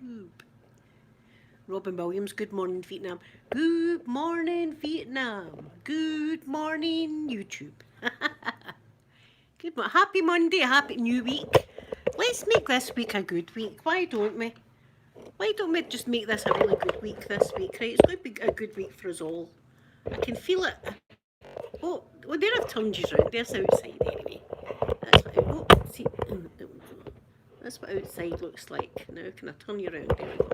YouTube. Robin Williams, good morning, Vietnam. Good morning, Vietnam. Good morning, YouTube. Happy Monday, happy new week. Let's make this week a good week. Why don't we? Why don't we just make this a really good week this week, right? It's going to be a good week for us all. I can feel it. Oh, there I've turned you round. There's outside anyway. See, that's what outside looks like. Now can I turn you around? There we go.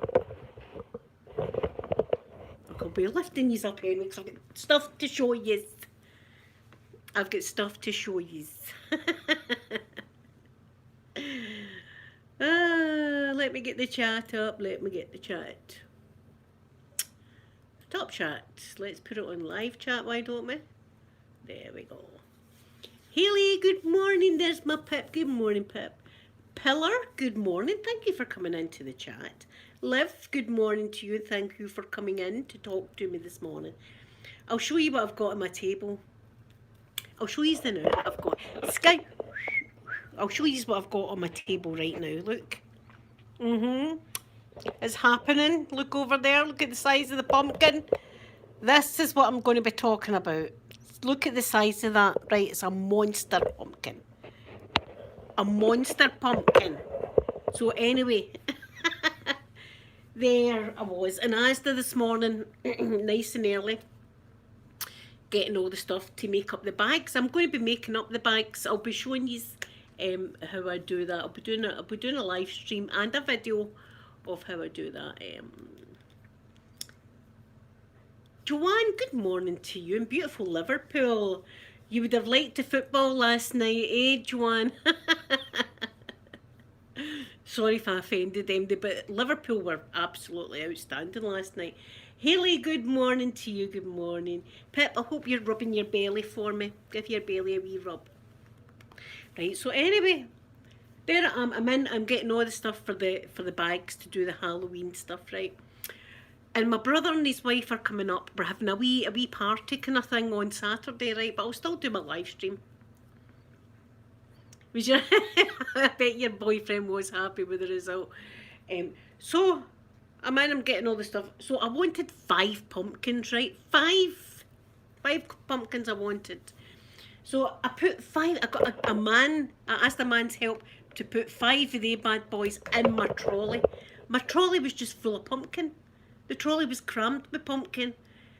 I'll be lifting these up anyway because I've got stuff to show you. I've got stuff to show you. Let me get the chat up. Let me get the chat. Top chat. Let's put it on live chat, why don't we? There we go. Haley, good morning. There's my Pip. Good morning, Pip. Pillar, good morning. Thank you for coming into the chat. Liv, good morning to you. Thank you for coming in to talk to me this morning. I'll show you what I've got on my table. I'll show you the now. I've got Sky. I'll show you what I've got on my table right now. Look. It's happening. Look over there. Look at the size of the pumpkin. This is what I'm going to be talking about. Look at the size of that. Right, it's a monster pumpkin. A monster pumpkin. So anyway, there I was in Asda this morning, nice and early, getting all the stuff to make up the bags. I'm going to be making up the bags. I'll be showing you how I do that. I'll be doing a live stream and a video of how I do that. Joanne, good morning to you in beautiful Liverpool. You would have liked the football last night, eh, Joanne? Sorry if I offended them, but Liverpool were absolutely outstanding last night. Haley, good morning to you, good morning. Pip, I hope you're rubbing your belly for me. Give your belly a wee rub. Right, so anyway, there I am. I'm getting all the stuff for the bags to do the Halloween stuff, right? And my brother and his wife are coming up. We're having a wee party kind of thing on Saturday, right? But I'll still do my live stream. Was your I bet your boyfriend was happy with the result. So I'm getting all the stuff. So I wanted 5 pumpkins, right? Five pumpkins I wanted. So I put 5. I got a man. I asked a man's help to put 5 of the bad boys in my trolley. My trolley was just full of pumpkin. The trolley was crammed with pumpkin.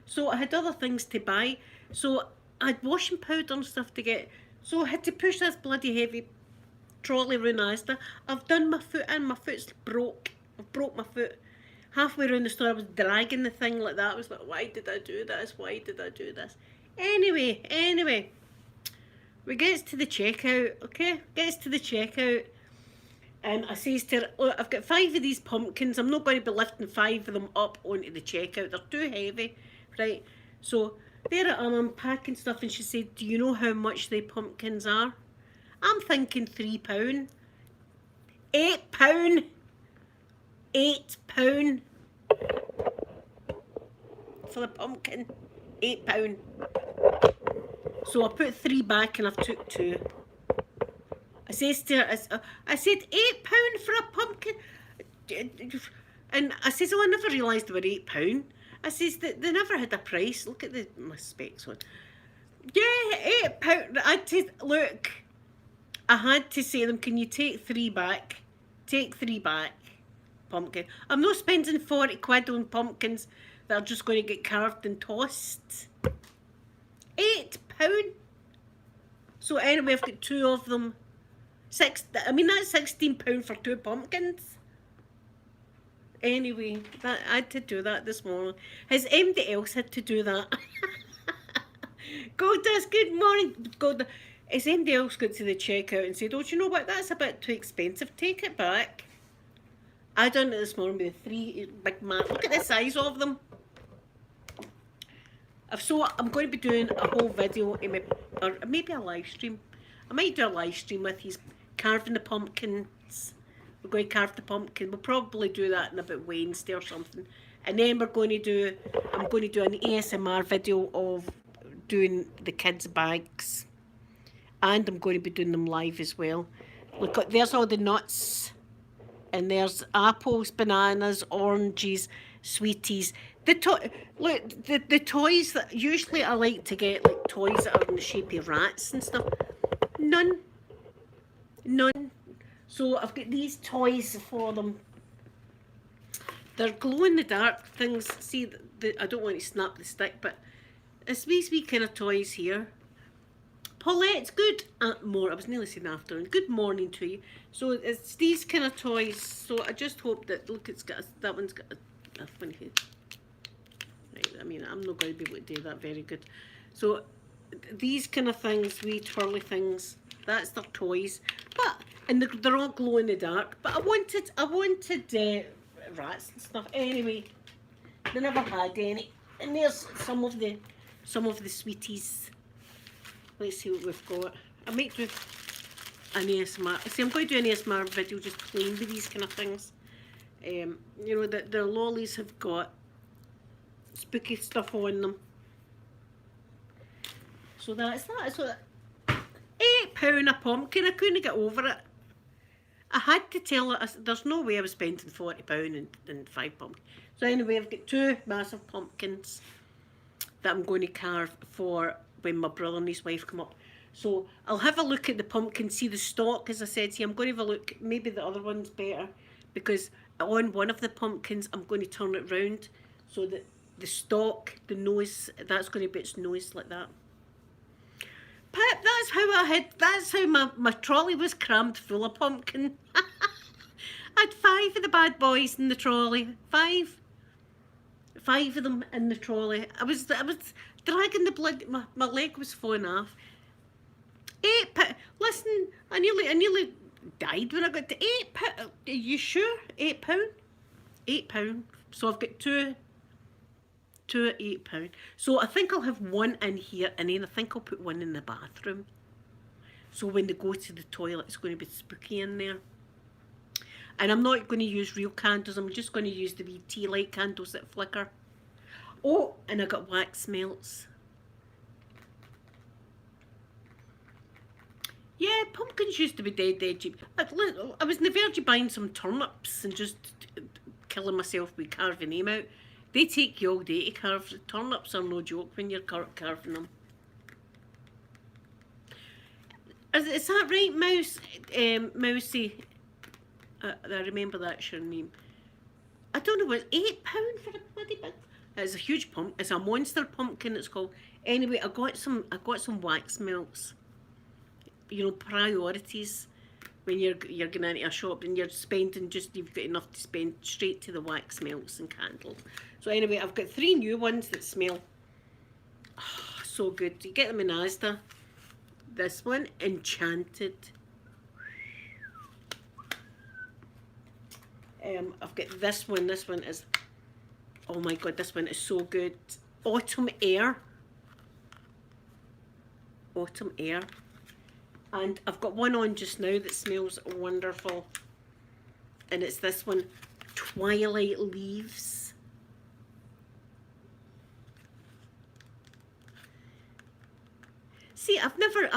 So I had other things to buy. So I had washing powder and stuff to get. So I had to push this bloody heavy trolley around Asda. I've done my foot in. My foot's broke. I've broke my foot. Halfway around the store, I was dragging the thing like that. I was like, why did I do this? Why did I do this? Anyway. We gets to the checkout, okay? Gets to the checkout. And I says to her, look, I've got 5 of these pumpkins. I'm not going to be lifting 5 of them up onto the checkout. They're too heavy, right? So there I am, I'm packing stuff, and she said, do you know how much the pumpkins are? I'm thinking £3. £8. £8 for the pumpkin. £8. So I put 3 back and I've took 2. I says to her, I said, £8 for a pumpkin. And I says, oh, I never realised they were £8. I says, they never had a price. Look at my specs on. Yeah, £8. I said, look, I had to say to them, can you take 3 back? Take 3 back, pumpkin. I'm not spending 40 quid on pumpkins that are just going to get carved and tossed. £8. So anyway, I've got 2 of them. That's £16 for 2 pumpkins. Anyway, I had to do that this morning. Has anybody else had to do that? Goldust, good morning. Goldust. Has anybody else got to the checkout and said, oh, do you know what, that's a bit too expensive, take it back? I done it this morning with 3 big man. Look at the size of them. So I'm going to be doing a whole video, or maybe a live stream. I might do a live stream with his carving the pumpkins. We're going to carve the pumpkin. We'll probably do that in about Wednesday or something. And then I'm going to do an ASMR video of doing the kids' bags. And I'm going to be doing them live as well. Look, there's all the nuts. And there's apples, bananas, oranges, sweeties. Look, the toys that usually I like to get, like toys that are in the shape of rats and stuff. None. None. So I've got these toys for them. They're glow in the dark things. See, I don't want to snap the stick, but it's these wee kind of toys here. Paulette's good I was nearly saying afternoon. Good morning to you. So it's these kind of toys. So I just hope that, look, that one's got a funny head. Right, I mean, I'm not going to be able to do that very good. So these kind of things, wee twirly things, that's their toys. But, and they're all glow in the dark. But I wanted rats and stuff. Anyway, they never had any. And there's some of the sweeties. Let's see what we've got. I might do an ASMR. See, I'm going to do an ASMR video just playing with these kind of things. You know, the lollies have got spooky stuff on them. So that's that. So £8 a pumpkin. I couldn't get over it. I had to tell her, there's no way I was spending £40 and 5 pumpkins. So anyway, I've got 2 massive pumpkins that I'm going to carve for when my brother and his wife come up. So I'll have a look at the pumpkin, see the stalk, as I said to you. I'm going to have a look, maybe the other one's better, because on one of the pumpkins, I'm going to turn it round so that the stalk, the nose, that's going to be its nose like that. Pip, that's how my trolley was crammed full of pumpkin. I had 5 of the bad boys in the trolley. 5 of them in the trolley. I was dragging the blood. My leg was falling off. £8. Listen, I nearly died when I got to £8. Are you sure? £8? £8. So I've got two at £8. So I think I'll have one in here, and then I think I'll put one in the bathroom. So when they go to the toilet, it's going to be spooky in there. And I'm not going to use real candles. I'm just going to use the wee tea light candles that flicker. Oh, and I got wax melts. Yeah, pumpkins used to be dead cheap. I was on the verge of buying some turnips and just killing myself with carving them out. They take you all day to carve. Turnips are no joke when you're carving them. Is that right, Mousy? I remember that's your name. I don't know, what, £8 for a bloody big. It's a huge pumpkin. It's a monster pumpkin. It's called. Anyway, I got some wax melts. You know, priorities when you're going into a shop and you're spending you've got enough to spend straight to the wax melts and candles. So anyway, I've got 3 new ones that smell so good. You get them in Asda. This one, Enchanted. I've got this one. This one is, oh my god, this one is so good. Autumn Air. Autumn Air. And I've got one on just now that smells wonderful. And it's this one, Twilight Leaves. See, I've never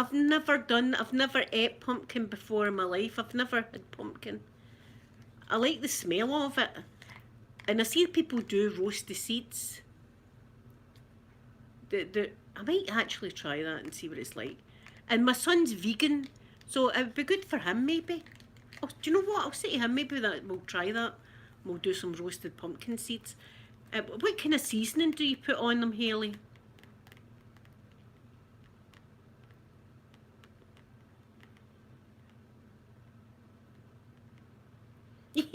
ate pumpkin before in my life. I've never had pumpkin. I like the smell of it. And I see people do roast the seeds. I might actually try that and see what it's like. And my son's vegan, so it would be good for him maybe. Oh, do you know what? I'll say to him, maybe we'll try that. We'll do some roasted pumpkin seeds. What kind of seasoning do you put on them, Hayley?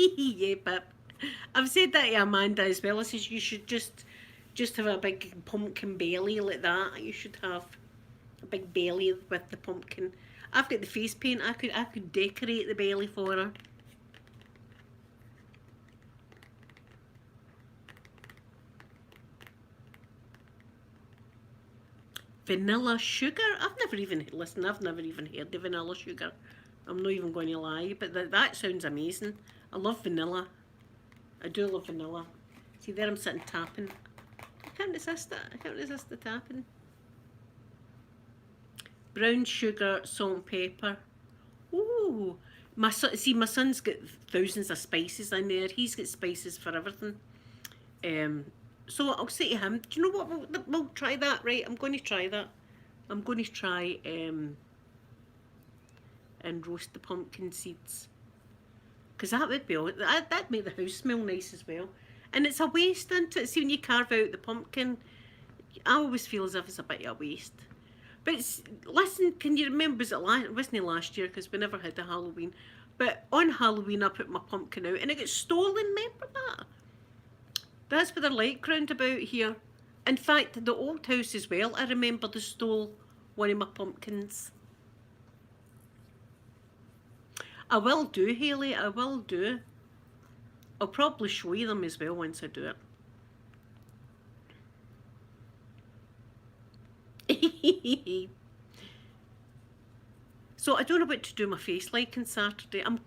Yeah, but I've said that to Amanda as well. I says you should just have a big pumpkin belly like that. You should have a big belly with the pumpkin. I've got the face paint. I could decorate the belly for her. Vanilla sugar? I've never even heard of vanilla sugar. I'm not even going to lie, but that sounds amazing. I love vanilla. I do love vanilla. See, there I'm sitting tapping. I can't resist that. I can't resist the tapping. Brown sugar, salt and pepper. Ooh, my son's got thousands of spices in there. He's got spices for everything. So I'll say to him, do you know what? We'll try that, right? I'm going to try that. I'm going to try and roast the pumpkin seeds. Because that would be all, that'd make the house smell nice as well. And it's a waste, isn't it? See, when you carve out the pumpkin, I always feel as if it's a bit of a waste. But listen, can you remember, it wasn't last year because we never had a Halloween. But on Halloween I put my pumpkin out and it got stolen, remember that? That's what they're like round about here. In fact, the old house as well, I remember they stole one of my pumpkins. I will do, Hayley, I will do. I'll probably show you them as well once I do it. So I don't know what to do my face like on Saturday. I'm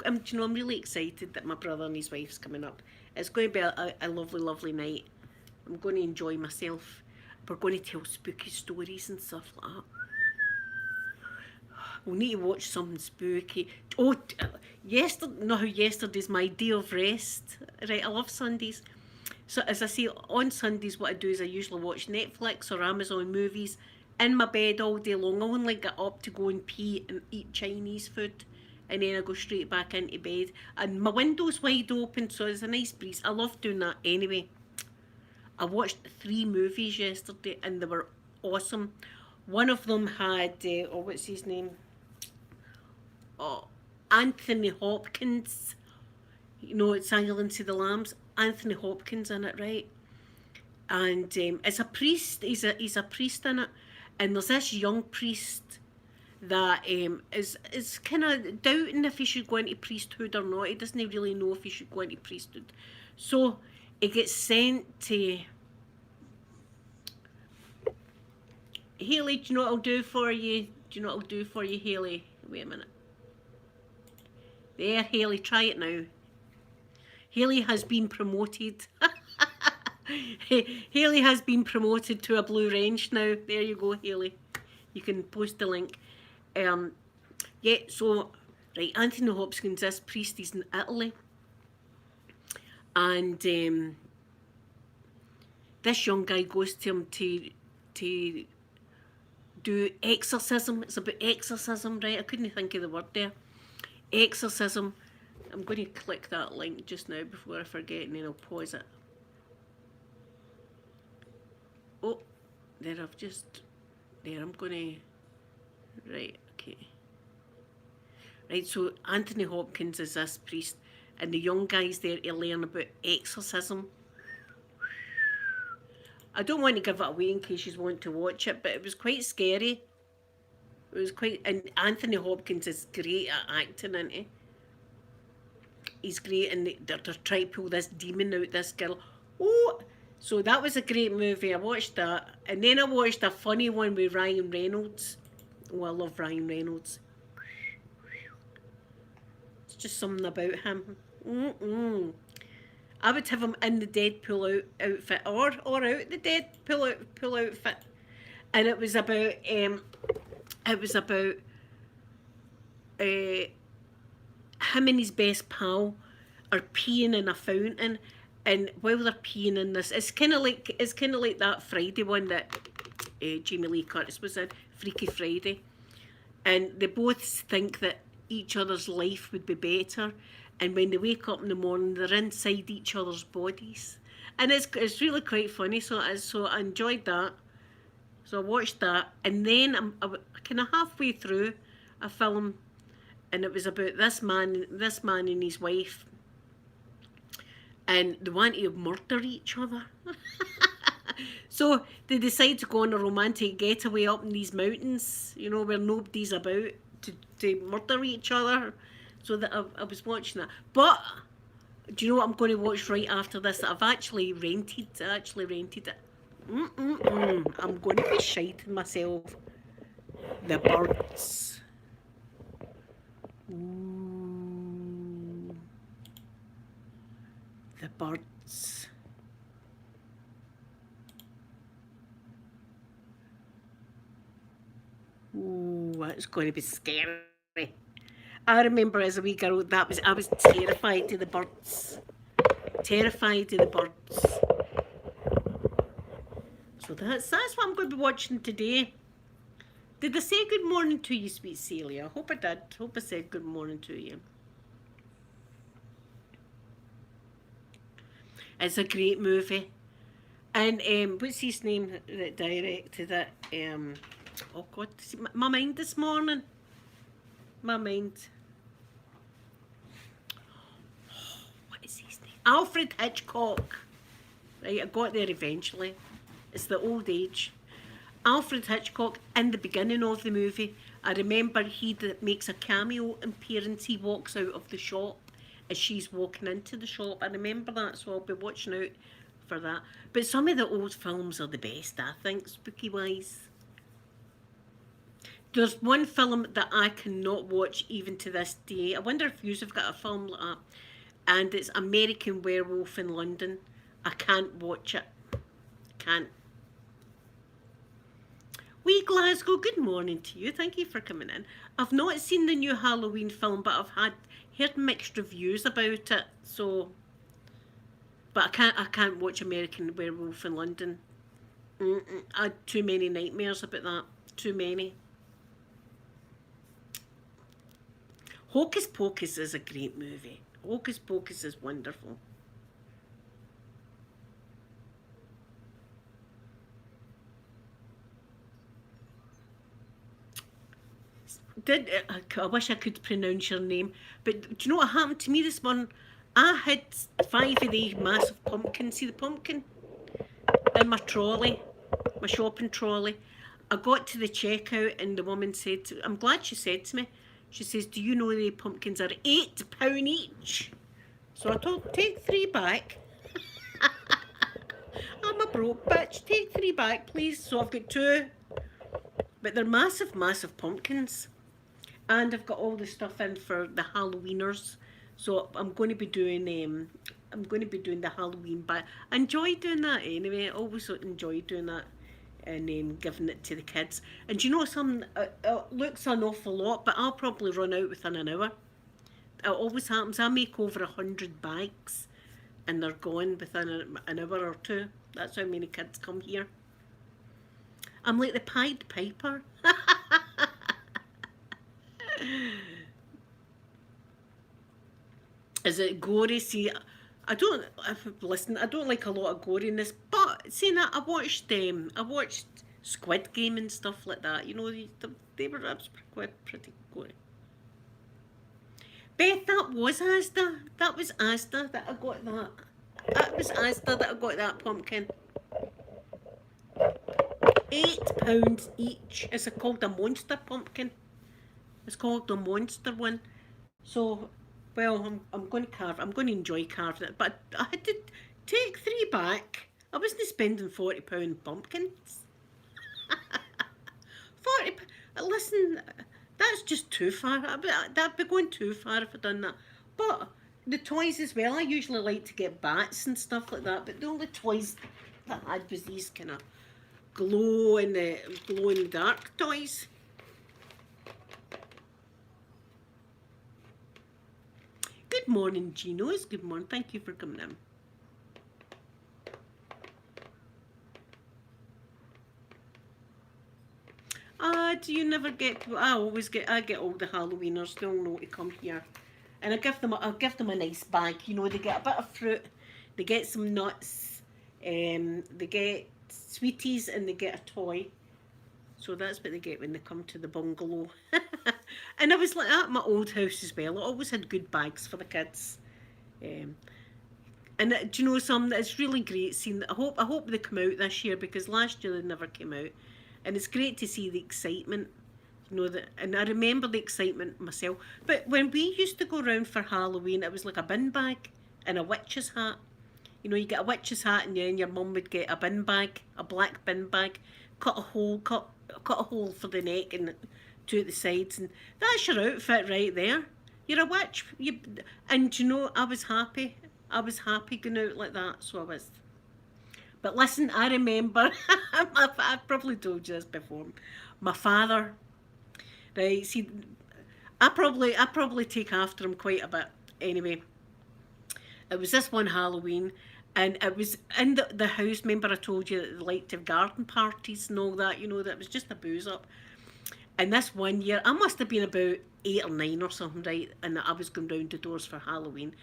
really excited that my brother and his wife's coming up. It's going to be a lovely, lovely night. I'm going to enjoy myself. We're going to tell spooky stories and stuff like that. We'll need to watch something spooky. Oh, yesterday's my day of rest. Right, I love Sundays. So as I say, on Sundays what I do is I usually watch Netflix or Amazon movies in my bed all day long. I only get up to go and pee and eat Chinese food, and then I go straight back into bed. And my window's wide open, so it's a nice breeze. I love doing that anyway. I watched 3 movies yesterday, and they were awesome. One of them had, what's his name? Oh, Anthony Hopkins. You know, it's Silence of the Lambs. Anthony Hopkins in it, right? And it's a priest. He's a priest in it. And there's this young priest that is kind of doubting if he should go into priesthood or not. He doesn't really know if he should go into priesthood. So he gets sent to... Hayley, do you know what I'll do for you? Do you know what I'll do for you, Hayley? Wait a minute. There, Hayley, try it now. Hayley has been promoted. Hayley has been promoted to a blue range now. There you go, Hayley. You can post the link. Yeah, so, right, Anthony Hopkins, this priest, he's in Italy. And this young guy goes to him to do exorcism. It's about exorcism, right? I couldn't think of the word there. Exorcism. I'm going to click that link just now before I forget, and then I'll pause it. Oh, there, I'm going to, right, okay. Right, so Anthony Hopkins is this priest, and the young guy's there to learn about exorcism. I don't want to give it away in case you want to watch it, but it was quite scary. It was quite, and Anthony Hopkins is great at acting, isn't he? He's great, and they're trying to pull this demon out this girl. Oh, so that was a great movie. I watched that, and then I watched a funny one with Ryan Reynolds. Oh, I love Ryan Reynolds. It's just something about him. I would have him in the Deadpool outfit, or out the Deadpool outfit, and it was about him and his best pal are peeing in a fountain, and while they're peeing in this, it's kind of like that Friday one that Jamie Lee Curtis was in, Freaky Friday, and they both think that each other's life would be better, and when they wake up in the morning, they're inside each other's bodies, and it's really quite funny. So I enjoyed that. So I watched that, and then I'm kind of halfway through a film, and it was about this man and his wife, and they want to murder each other. So they decide to go on a romantic getaway up in these mountains, you know, where nobody's about, to murder each other. So that I was watching that. But do you know what I'm going to watch right after this? I've actually rented it. I'm going to be shiting myself. The Birds. Ooh. The Birds. Ooh, that's going to be scary. I remember as a wee girl, I was terrified of the birds. Terrified of the birds. So that's what I'm going to be watching today. Did I say good morning to you, sweet Celia? I hope I did. Hope I said good morning to you. It's a great movie. And what's his name that directed it? Oh God, my mind this morning. My mind. What is his name? Alfred Hitchcock. Right, I got there eventually. It's the old age. Alfred Hitchcock, in the beginning of the movie, I remember he makes a cameo appearance. He walks out of the shop as she's walking into the shop. I remember that, so I'll be watching out for that. But some of the old films are the best, I think, spooky wise. There's one film that I cannot watch even to this day. I wonder if you've got a film like that. And it's American Werewolf in London. I can't watch it. Can't. Wee Glasgow, good morning to you. Thank you for coming in. I've not seen the new Halloween film, but I've heard mixed reviews about it. So, but I can't watch American Werewolf in London. I had too many nightmares about that. Too many. Hocus Pocus is a great movie. Hocus Pocus is wonderful. I wish I could pronounce your name, but do you know what happened to me this morning? I had 5 of these massive pumpkins. See the pumpkin? In my trolley, my shopping trolley. I got to the checkout and the woman said, I'm glad she said to me, she says, do you know the pumpkins are £8 each? So I told, take 3 back. I'm a broke bitch, take 3 back please. So I've got 2, but they're massive, massive pumpkins. And I've got all the stuff in for the Halloweeners. So I'm going to be doing the Halloween, but I enjoy doing that anyway. I always enjoy doing that and giving it to the kids. And do you know something? It looks an awful lot, but I'll probably run out within an hour. It always happens. I make over 100 bags and they're gone within an hour or 2. That's how many kids come here. I'm like the Pied Piper. Is it gory? See, I don't like a lot of goriness, but saying that, I watched Squid Game and stuff like that. You know, they were pretty gory. Beth, that was Asda. That was Asda that I got that. That was Asda that I got that pumpkin. £8 each. It's called a monster pumpkin. It's called the monster one. So, well, I'm going to enjoy carving it, but I had to take 3 back. I wasn't spending £40 pumpkins. 40. Listen, that's just too far. That'd be going too far if I'd done that. But the toys as well. I usually like to get bats and stuff like that, but the only toys that I had was these kind of glow in the dark toys. Good morning, Geno's. Good morning. Thank you for coming in. Do you never get? I get all the Halloweeners. They all know to come here, and I'll give them a nice bag. You know, they get a bit of fruit, they get some nuts, they get sweeties, and they get a toy. So that's what they get when they come to the bungalow. And I was like that at my old house as well. I always had good bags for the kids. And do you know something? It's really great seeing that. I hope they come out this year, because last year they never came out. And it's great to see the excitement. You know that, and I remember the excitement myself. But when we used to go around for Halloween, it was like a bin bag and a witch's hat. You know, you get a witch's hat, and then your mum would get a bin bag, a black bin bag, cut a hole for the neck and 2 at the sides, and that's your outfit right there. You're a witch. And you know, I was happy. I was happy going out like that, so I was. But listen, I remember, I've probably told you this before, my father, right, see, I probably take after him quite a bit. Anyway, it was this one Halloween, and it was in the house. Remember, I told you that they liked to have garden parties and all that. You know, that was just a booze up. And this one year, I must have been about 8 or 9 or something, right? And I was going round the doors for Halloween.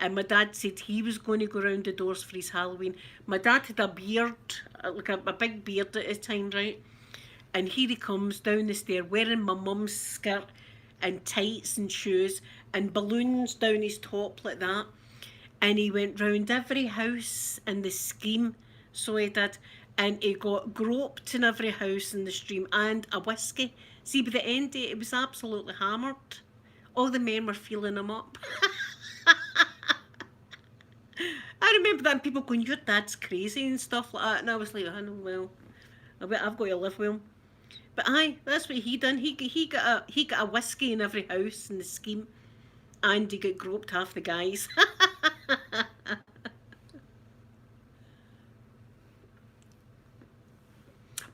And my dad said he was going to go round the doors for his Halloween. My dad had a beard, like a big beard at his time, right? And here he comes down the stair wearing my mum's skirt and tights and shoes and balloons down his top like that. And he went round every house in the scheme, so he did. And he got groped in every house in the stream and a whiskey. See, by the end of it, he was absolutely hammered. All the men were feeling him up. I remember that, and people going, "Your dad's crazy" and stuff like that. And I was like, "I know, well, I've got to live with him." But aye, that's what he done. He got a whiskey in every house in the scheme, and he got groped half the guys.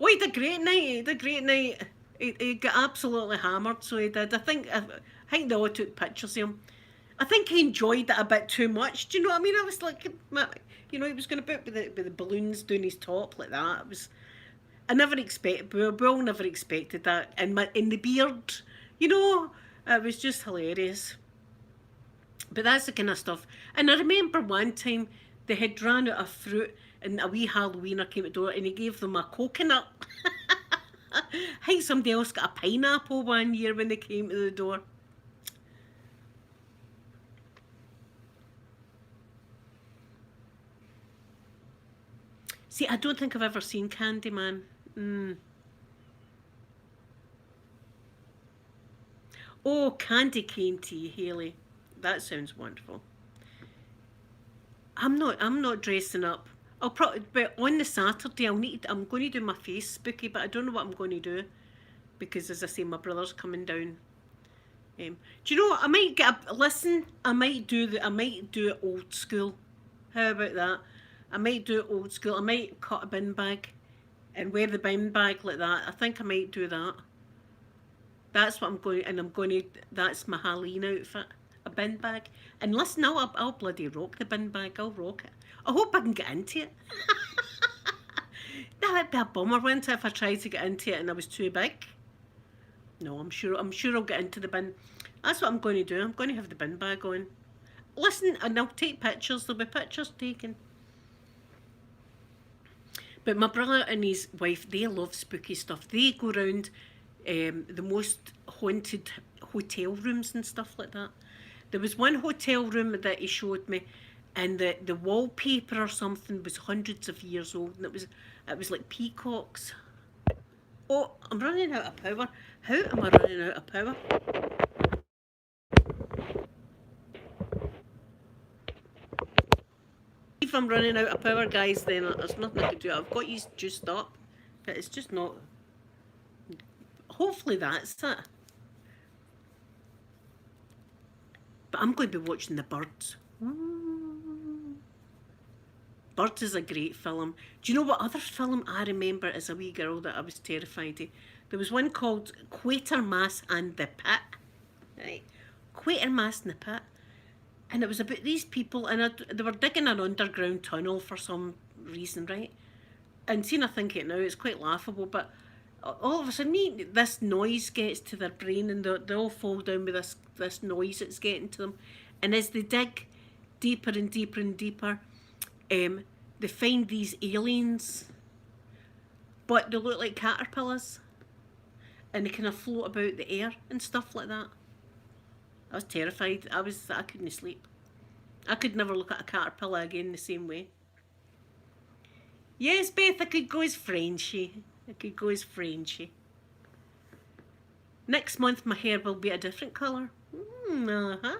Oh, he did a great night. He did a great night. He got absolutely hammered, so he did. I think they all took pictures of him. I think he enjoyed it a bit too much. Do you know what I mean? I was like, you know, he was going to put with the balloons down his top like that. It was. I never expected. We all never expected that. And in the beard, you know, it was just hilarious. But that's the kind of stuff. And I remember one time they had ran out of fruit, and a wee Halloweener came to the door, and he gave them a coconut. I think somebody else got a pineapple one year when they came to the door. See, I don't think I've ever seen Candyman. Mm. Oh, candy cane tea, Haley. That sounds wonderful. I'm not dressing up. I'll probably, but on the Saturday I'm going to do my face spooky, but I don't know what I'm going to do because, as I say, my brother's coming down. Do you know what? I might get a listen. I might do it old school. How about that? I might do it old school. I might cut a bin bag and wear the bin bag like that. I think I might do that. That's what I'm going, and I'm going to. That's my Halloween outfit, a bin bag. And listen, I'll bloody rock the bin bag. I'll rock it. I hope I can get into it. That'd be a bummer, wouldn't it, if I tried to get into it and I was too big? No, I'm sure I'll get into the bin. That's what I'm going to do. I'm going to have the bin bag on. Listen, and I'll take pictures. There'll be pictures taken. But my brother and his wife, they love spooky stuff. They go around the most haunted hotel rooms and stuff like that. There was one hotel room that he showed me, and the wallpaper or something was hundreds of years old, and it was like peacocks. Oh, I'm running out of power. How am I running out of power? If I'm running out of power, guys, then there's nothing I can do. I've got you juiced up, but it's just not. Hopefully that's it. But I'm going to be watching The Birds. Birds is a great film. Do you know what other film I remember as a wee girl that I was terrified of? There was one called Quatermass and the Pit. Right? Quatermass and the Pit. And it was about these people, and they were digging an underground tunnel for some reason, right? And seeing I think it now, it's quite laughable, but all of a sudden this noise gets to their brain, and they all fall down with this noise that's getting to them. And as they dig deeper and deeper and deeper, they find these aliens, but they look like caterpillars, and they kind of float about the air and stuff like that. I was terrified. I couldn't sleep. I could never look at a caterpillar again the same way. Yes, Beth, I could go as Frenchy. I could go as Frenchy. Next month my hair will be a different colour. Uh-huh.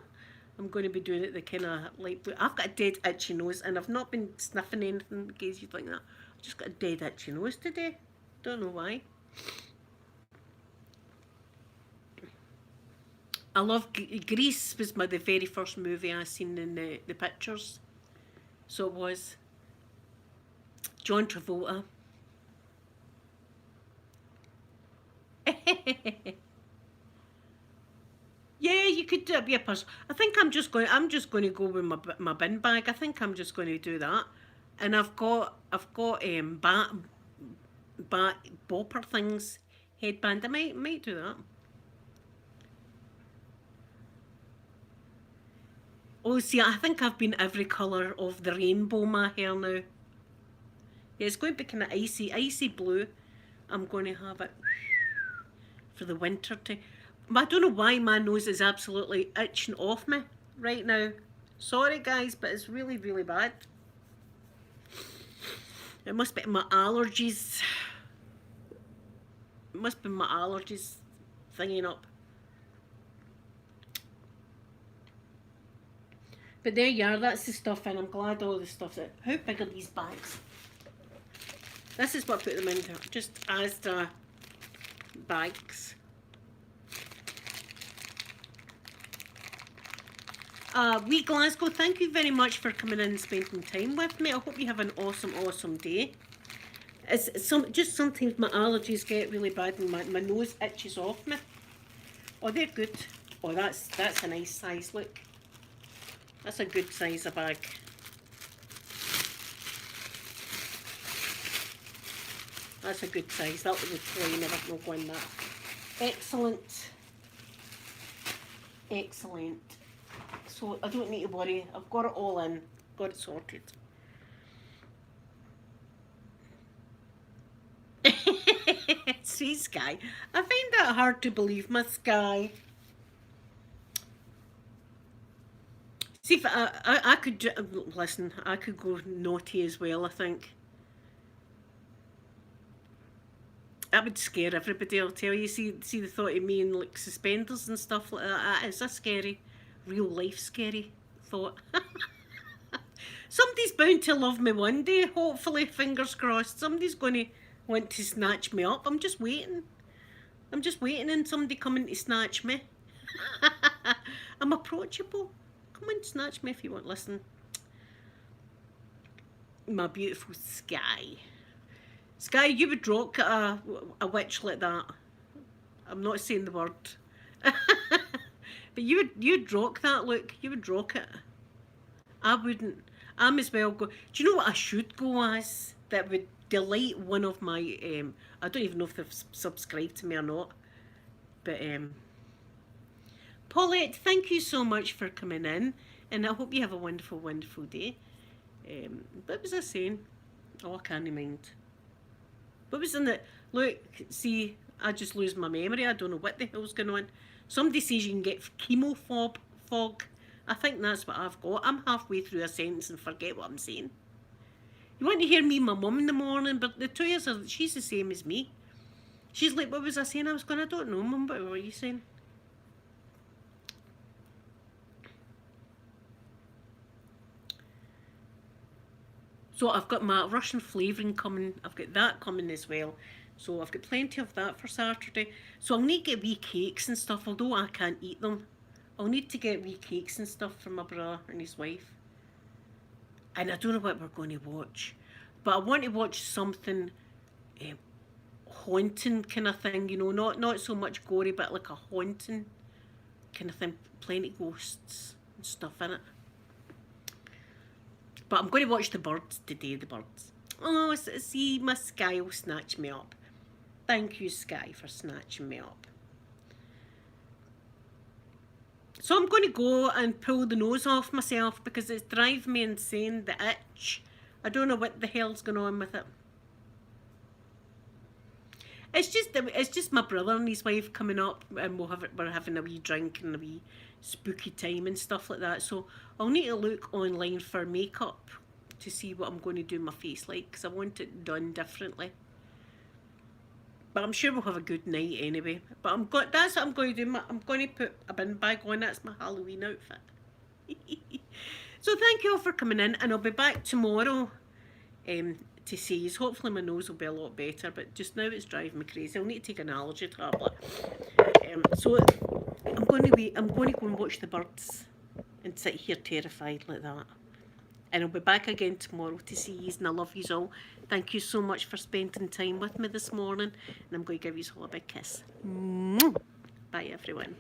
I'm going to be doing it the kind of light blue. I've got a dead itchy nose, and I've not been sniffing anything in case you think that. I've just got a dead itchy nose today. Don't know why. I love Grease. Was the very first movie I seen in the pictures. So it was. John Travolta. you could do it be a purse. I think I'm just going to go with my bin bag. I think I'm just going to do that. And I've got bat bopper things, headband. I might do that. Oh, see, I think I've been every colour of the rainbow my hair now. Yeah, it's going to be kind of icy blue. I'm going to have it for the winter time. I don't know why my nose is absolutely itching off me right now. Sorry guys, but it's really, really bad. It must be my allergies. It must be my allergies thinging up. But there you are, that's the stuff in. I'm glad all the stuff's out. How big are these bags? This is what I put them in, just Asda bags. Wee Glasgow, thank you very much for coming in and spending time with me. I hope you have an awesome day. It's just sometimes my allergies get really bad and my nose itches off me. Oh, they're good. Oh, that's a nice size, look. That's a good size of bag. That's a good size. That would be plain, I don't know going that. Excellent. Excellent. So I don't need to worry. I've got it all in. Got it sorted. Sweet Sky. I find that hard to believe, my Sky. See, if I could, listen, I could go naughty as well, I think. That would scare everybody, I'll tell you. See the thought of me in like suspenders and stuff like that. That is a scary, real life scary thought. Somebody's bound to love me one day, hopefully, fingers crossed. Somebody's going to want to snatch me up. I'm just waiting. I'm just waiting on somebody coming to snatch me. I'm approachable. Come and snatch me if you want. Listen. My beautiful Sky. Sky, you would rock a witch like that. I'm not saying the word. But you'd rock that look. You would rock it. I wouldn't. I'm as well go. Do you know what I should go as? That would delight one of my I don't even know if they've subscribed to me or not. But Paulette, thank you so much for coming in, and I hope you have a wonderful, wonderful day. What was I saying? Oh, I can't mind. What was in it? Look, see, I just lose my memory. I don't know what the hell's going on. Somebody says you can get chemo fog. I think that's what I've got. I'm halfway through a sentence and forget what I'm saying. You want to hear me and my mum in the morning, but the two years are, she's the same as me. She's like, what was I saying? I don't know, Mum, but what were you saying? So I've got my Russian flavouring coming. I've got that coming as well. So I've got plenty of that for Saturday. So I'll need to get wee cakes and stuff, although I can't eat them. I'll need to get wee cakes and stuff for my brother and his wife. And I don't know what we're going to watch. But I want to watch something haunting kind of thing, you know, not so much gory, but like a haunting kind of thing. Plenty of ghosts and stuff in it. But I'm going to watch the birds today, the birds. Oh, see, my Sky will snatch me up. Thank you, Sky, for snatching me up. So I'm going to go and pull the nose off myself because it's driving me insane, the itch. I don't know what the hell's going on with it. It's just my brother and his wife coming up, and we're having a wee drink and a wee spooky time and stuff like that. So I'll need to look online for makeup to see what I'm going to do my face like, because I want it done differently. But I'm sure we'll have a good night anyway. But that's what I'm going to do. I'm going to put a bin bag on. That's my Halloween outfit. So thank you all for coming in, and I'll be back tomorrow to see you. Hopefully my nose will be a lot better, but just now it's driving me crazy. I'll need to take an allergy tablet. So I'm going to go and watch the birds and sit here terrified like that. And I'll be back again tomorrow to see you, and I love you all. Thank you so much for spending time with me this morning, and I'm going to give you all a big kiss. Bye everyone.